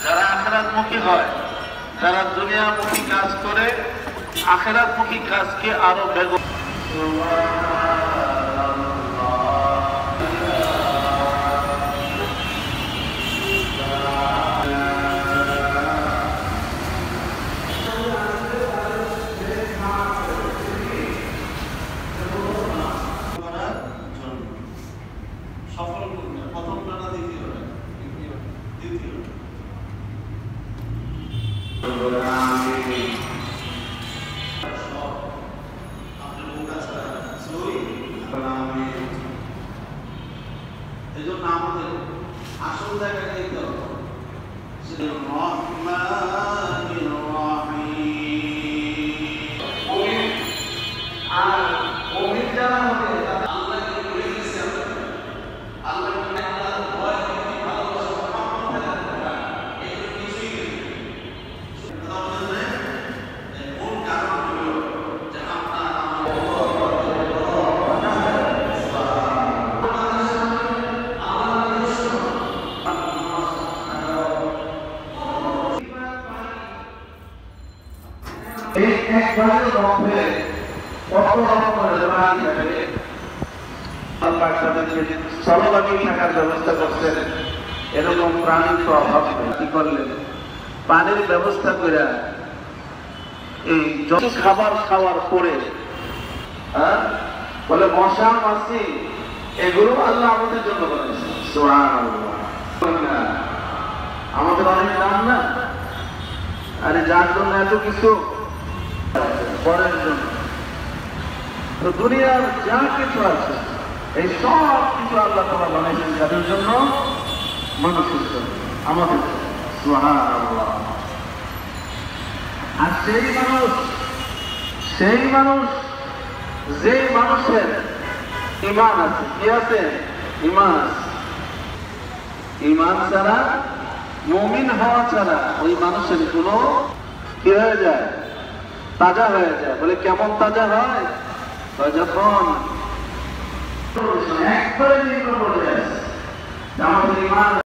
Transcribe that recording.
যারা আখিরাতমুখী হয়, যারা দুনিয়ামুখী কাজ করে, আখিরাতমুখী কাজকে আরো বেগম সফল করবে। প্রথম টানা দ্বিতীয় এই জন্য আমাদের আসল জায়গায় যেতে হবে। আর অমিত যারা হবে আল্লাহকে ভুলে গেছে, আল্লাহকে ভয় ভক্তি ভালোবাসা কিছুই মূল কারণ হল যে আপনার একবারে রঙে কত রকমের রানী থাকে। আল্লাহ তাদেরকে সর্বাঙ্গী থাকার ব্যবস্থা করছেন। এরকম প্রাণীর তো অভাব নেই। কি করলেন? পানির ব্যবস্থা করে এই যত খাবার খাওয়ার পরে বলে মশা মাছি এগুলো আল্লাহ আমাদের জন্য করেছে। সুবহানাল্লাহ। আমাদের অনেক দাম না, আরে যার জন্য এত কিছু পরের জন্য। তো দুনিয়ার যা কিছু আছে এই সব কিছু আল্লাহ তাআলা বানাইছেন যাদের জন্য? মানুষের জন্য, আমাদের জন্য। সুবহানাল্লাহ। আর সেই মানুষ যে মানুষের ঈমান আছে, কি আছে? ঈমান আছে। ঈমান ছাড়া, মুমিন হওয়া ছাড়া ওই মানুষের কোনো কি হয়ে যায়? তাজা হয়ে যায়। বলে কেমন তাজা হয়? যখন একবারে নির্ভর করে আমাদের ঈমান